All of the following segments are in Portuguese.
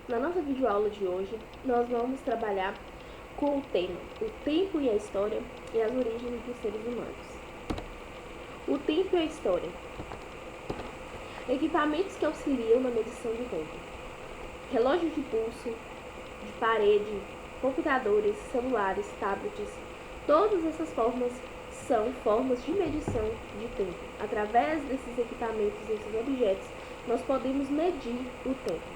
Na nossa videoaula de hoje, nós vamos trabalhar com o tema O Tempo e a História e as Origens dos Seres Humanos. O tempo e a história. Equipamentos que auxiliam na medição do tempo. Relógio de pulso, de parede, computadores, celulares, tablets, todas essas formas são formas de medição de tempo. Através desses equipamentos, desses objetos, nós podemos medir o tempo.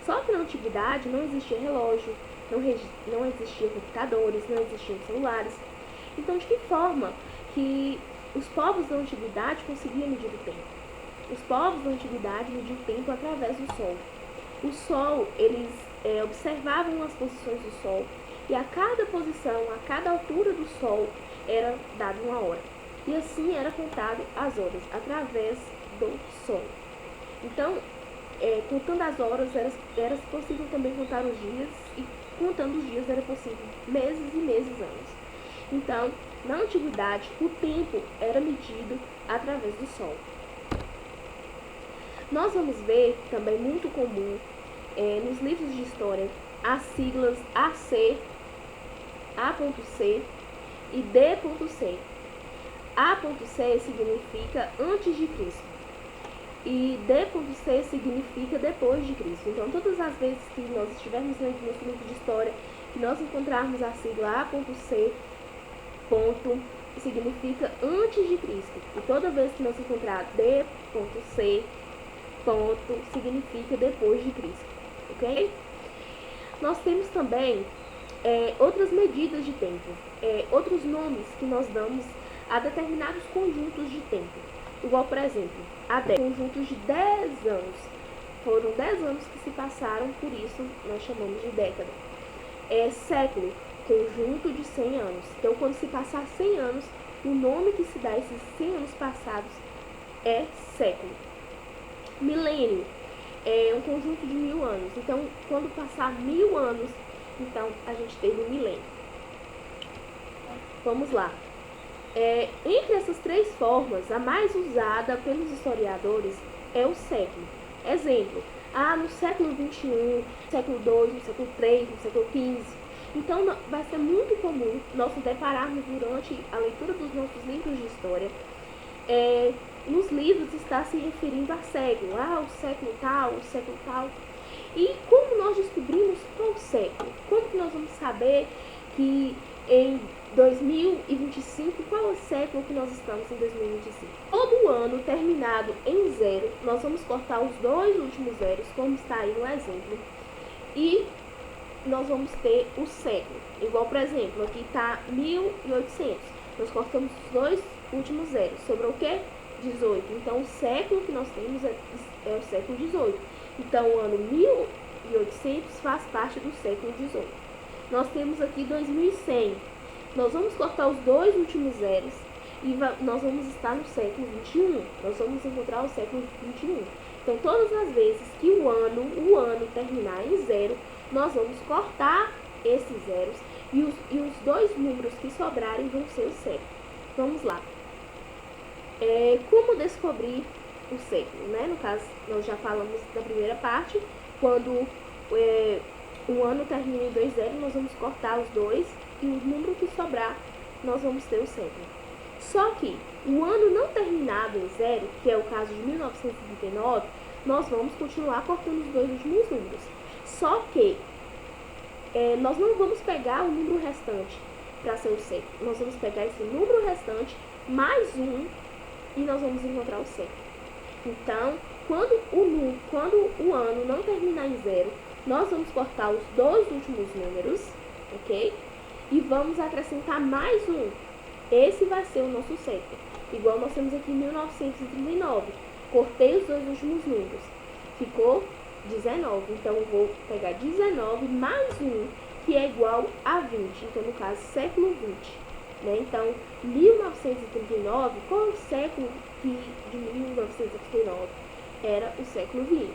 Só que na antiguidade não existia relógio, não existiam computadores, não existiam celulares. Então, de que forma que os povos da antiguidade conseguiam medir o tempo? Os povos da antiguidade mediam o tempo através do sol. O sol, eles observavam as posições do sol e a cada posição, a cada altura do sol, era dada uma hora. E assim era contado as horas, através do sol. Então, contando as horas, era possível também contar os dias, e contando os dias era possível meses e meses, anos. Então, na antiguidade, o tempo era medido através do sol. Nós vamos ver, também muito comum, nos livros de história, as siglas AC, A.C e D.C. A.C significa antes de Cristo. E D.C significa depois de Cristo. Então, todas as vezes que nós estivermos lendo nosso livro de história, que nós encontrarmos a sigla A.C, significa antes de Cristo. E toda vez que nós encontrar D.C, significa depois de Cristo. Ok? Nós temos também outras medidas de tempo, outros nomes que nós damos a determinados conjuntos de tempo. Igual, por exemplo, conjuntos de 10 anos. Foram 10 anos que se passaram, por isso nós chamamos de década. Século, conjunto de 100 anos. Então, quando se passar 100 anos, o nome que se dá a esses 100 anos passados é século. Milênio é um conjunto de 1000 anos. Então, quando passar 1000 anos, então a gente teve um milênio. Vamos lá. Entre essas três formas, a mais usada pelos historiadores é o século. Exemplo, no século XXI, século II, no século III, no século XV. Então, vai ser muito comum nós nos depararmos durante a leitura dos nossos livros de história, nos livros está se referindo a século, o século tal, o século tal. E como nós descobrimos qual século? Como que nós vamos saber que em 2025, qual é o século que nós estamos em 2025? Todo ano terminado em 0, nós vamos cortar os dois últimos zeros, como está aí no exemplo, e nós vamos ter o século. Igual, por exemplo, aqui está 1800. Nós cortamos os dois últimos zeros. Sobrou o quê? 18. Então, o século que nós temos é o século 18. Então, o ano 1800 faz parte do século 18. Nós temos aqui 2100. Nós vamos cortar os dois últimos zeros e nós vamos estar no século 21. Nós vamos encontrar o século 21. Então, todas as vezes que o ano terminar em 0, nós vamos cortar esses zeros e os dois números que sobrarem vão ser o século. Vamos lá. Como descobrir o século, né? No caso, nós já falamos da primeira parte. Quando o ano termina em 20, nós vamos cortar os dois e o número que sobrar, nós vamos ter o século. Só que o ano não terminado em 0, que é o caso de 1939, nós vamos continuar cortando os dois últimos números. Só que nós não vamos pegar o número restante para ser o século. Nós vamos pegar esse número restante mais um e nós vamos encontrar o século. Então, quando o ano não terminar em 0, nós vamos cortar os dois últimos números, ok? E vamos acrescentar mais um. Esse vai ser o nosso século. Igual nós temos aqui em 1939. Cortei os dois últimos números. Ficou 19. Então, eu vou pegar 19 mais um, que é igual a 20. Então, no caso, século 20. Né? Então, 1939, qual é o século de 1939? Era o século 20.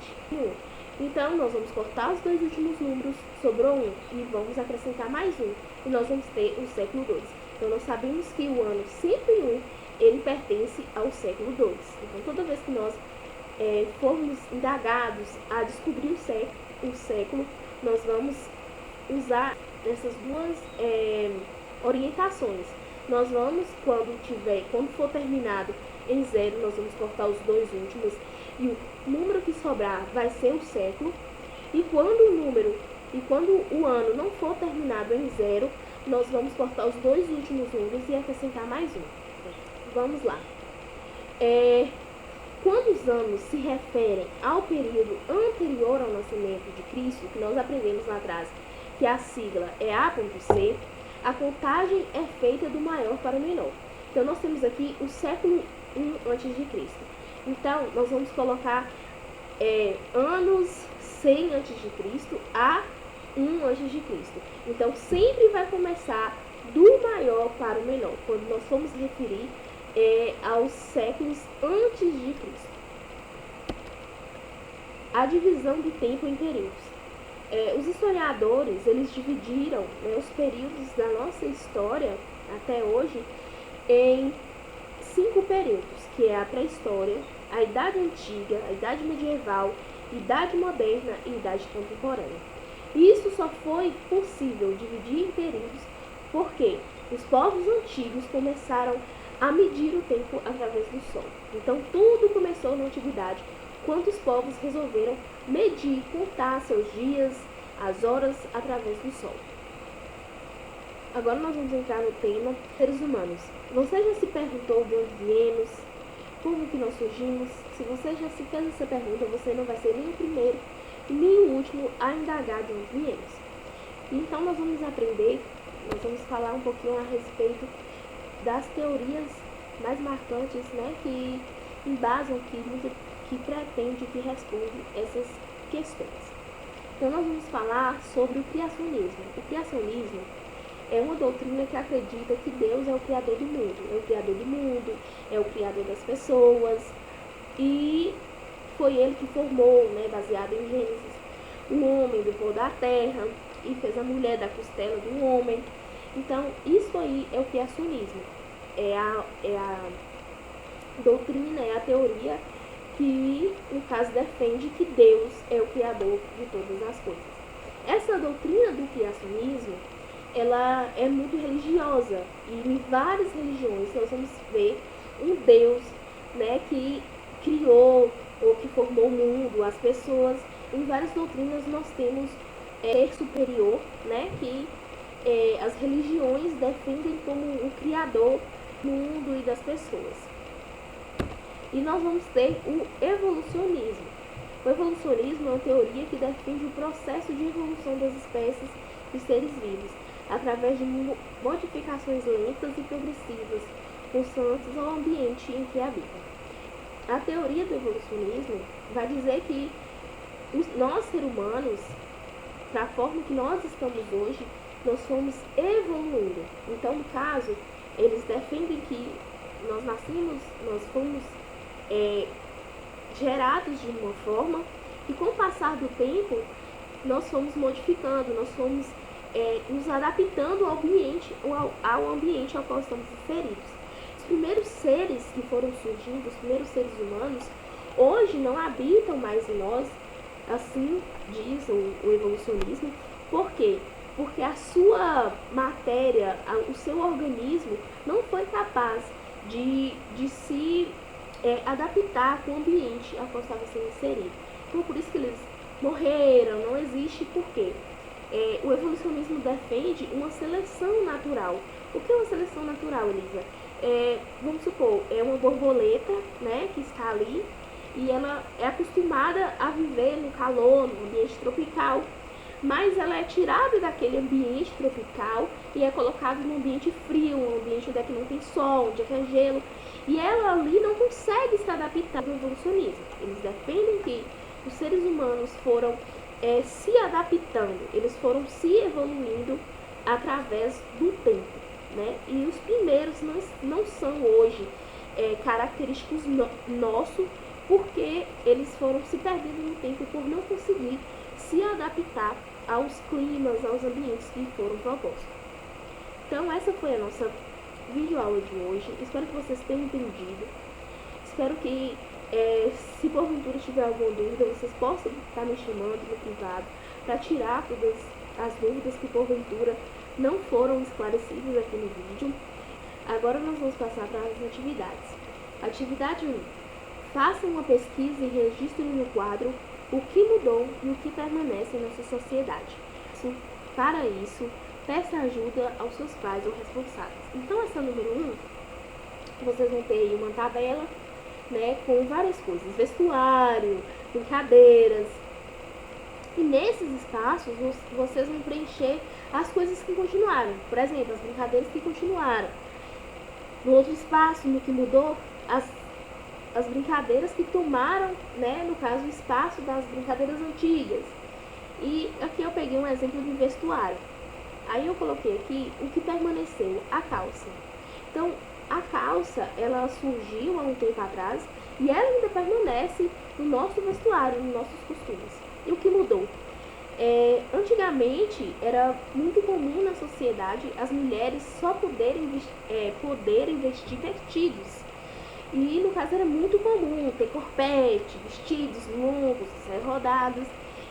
Então, nós vamos cortar os dois últimos números, sobrou um, e vamos acrescentar mais um, e nós vamos ter o século 2. Então, nós sabemos que o ano 101, ele pertence ao século 2. Então, toda vez que nós formos indagados a descobrir o século, o século, nós vamos usar essas duas orientações. Nós vamos, quando for terminado em 0, nós vamos cortar os dois últimos, e o número que sobrar vai ser o século. E quando o ano não for terminado em 0, nós vamos cortar os dois últimos números e acrescentar mais um. Vamos lá. Quando os anos se referem ao período anterior ao nascimento de Cristo, que nós aprendemos lá atrás, que a sigla é A.C, a contagem é feita do maior para o menor. Então, nós temos aqui o século I a.C. Então, nós vamos colocar anos 100 a.C. a 1 a.C. Então, sempre vai começar do maior para o menor, quando nós formos referir aos séculos antes de Cristo. A divisão do tempo em períodos. Os historiadores, eles dividiram os períodos da nossa história até hoje em 5 períodos, que é a pré-história, a Idade Antiga, a Idade Medieval, Idade Moderna e Idade Contemporânea. E isso só foi possível dividir em períodos porque os povos antigos começaram a medir o tempo através do sol. Então, tudo começou na antiguidade, quando os povos resolveram medir, contar seus dias, as horas, através do sol. Agora nós vamos entrar no tema seres humanos. Você já se perguntou de onde viemos? Como que nós surgimos? Se você já se fez essa pergunta, você não vai ser nem o primeiro e nem o último a indagar de onde viemos. Então nós vamos falar um pouquinho a respeito das teorias mais marcantes, que embasam, que pretende, que responde essas questões. Então nós vamos falar sobre o criacionismo. O criacionismo é uma doutrina que acredita que Deus é o criador do mundo, é o criador das pessoas, e foi ele que formou, baseado em Gênesis, o homem do pó da terra, e fez a mulher da costela do homem. Então, isso aí é o criacionismo. É a doutrina, é a teoria que, no caso, defende que Deus é o criador de todas as coisas. Essa doutrina do criacionismo, ela é muito religiosa, e em várias religiões nós vamos ver um Deus, que criou ou que formou o mundo, as pessoas. Em várias doutrinas nós temos ser superior, que as religiões defendem como o criador do mundo e das pessoas. E nós vamos ter o evolucionismo. O evolucionismo é uma teoria que defende o processo de evolução das espécies de seres vivos, através de modificações lentas e progressivas, consoantes ao ambiente em que habitam. A teoria do evolucionismo vai dizer que nós, seres humanos, da forma que nós estamos hoje, nós fomos evoluindo. Então, no caso, eles defendem que nós fomos gerados de uma forma, e com o passar do tempo, nós fomos modificando, nós fomos nos adaptando ao ambiente ao qual estamos inseridos. Os primeiros seres que foram surgindo, os primeiros seres humanos, hoje não habitam mais em nós, assim diz o evolucionismo. Por quê? Porque a sua matéria, o seu organismo não foi capaz de se adaptar com o ambiente ao qual estava sendo inserido. Então, por isso que eles morreram, não existe. Por quê? O evolucionismo defende uma seleção natural. O que é uma seleção natural, Elisa? Vamos supor, é uma borboleta, que está ali, e ela é acostumada a viver no calor, no ambiente tropical, mas ela é tirada daquele ambiente tropical e é colocada num ambiente frio, um ambiente onde é que não tem sol, onde é que é gelo, e ela ali não consegue se adaptar ao evolucionismo. Eles defendem que os seres humanos foram se adaptando, eles foram se evoluindo através do tempo, E os primeiros não são hoje característicos nossos, porque eles foram se perdendo no tempo por não conseguir se adaptar aos climas, aos ambientes que foram propostos. Então, essa foi a nossa videoaula de hoje. Espero que vocês tenham entendido. Espero que Se porventura tiver alguma dúvida, vocês possam estar me chamando no privado para tirar todas as dúvidas que porventura não foram esclarecidas aqui no vídeo. Agora nós vamos passar para as atividades. Atividade 1. Faça uma pesquisa e registre no quadro o que mudou e o que permanece em nossa sociedade. Para isso, peça ajuda aos seus pais ou responsáveis. Então, essa número 1, vocês vão ter aí uma tabela, né, com várias coisas, vestuário, brincadeiras. E nesses espaços, vocês vão preencher as coisas que continuaram. Por exemplo, as brincadeiras que continuaram. No outro espaço, no que mudou, as brincadeiras que tomaram, né, no caso, o espaço das brincadeiras antigas. E aqui eu peguei um exemplo de vestuário. Aí eu coloquei aqui o que permaneceu, a calça. Então, a calça, ela surgiu há um tempo atrás e ela ainda permanece no nosso vestuário, nos nossos costumes. E o que mudou? Antigamente, era muito comum na sociedade as mulheres só poderem vestir vestidos. E, no caso, era muito comum ter corpete, vestidos longos, rodados.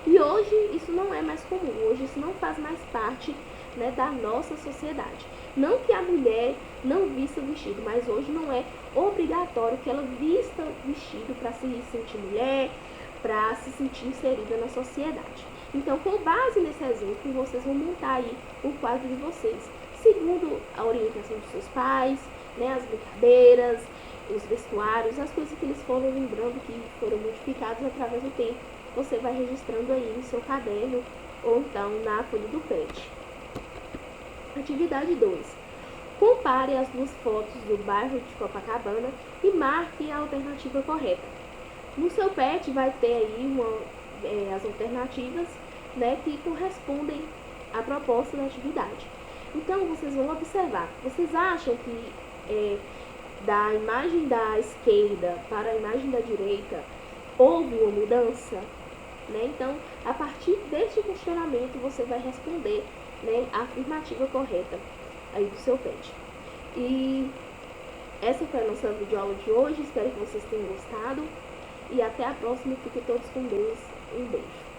E hoje isso não é mais comum, hoje isso não faz mais parte, né, da nossa sociedade. Não que a mulher não vista vestido, mas hoje não é obrigatório que ela vista vestido para se sentir mulher, para se sentir inserida na sociedade. Então, com base nesse exemplo, vocês vão montar aí o quadro de vocês, segundo a orientação dos seus pais, né, as brincadeiras, os vestuários, as coisas que eles foram lembrando que foram modificadas através do tempo. Você vai registrando aí no seu caderno ou então na folha do PET. Atividade 2. Compare as duas fotos do bairro de Copacabana e marque a alternativa correta. No seu PET vai ter aí as alternativas, né, que correspondem à proposta da atividade. Então, vocês vão observar. Vocês acham que da imagem da esquerda para a imagem da direita houve uma mudança? Né? Então, a partir deste questionamento, você vai responder, né, a afirmativa correta aí do seu PET. E essa foi a nossa videoaula de hoje. Espero que vocês tenham gostado. E até a próxima. Fiquem todos com Deus. Um beijo.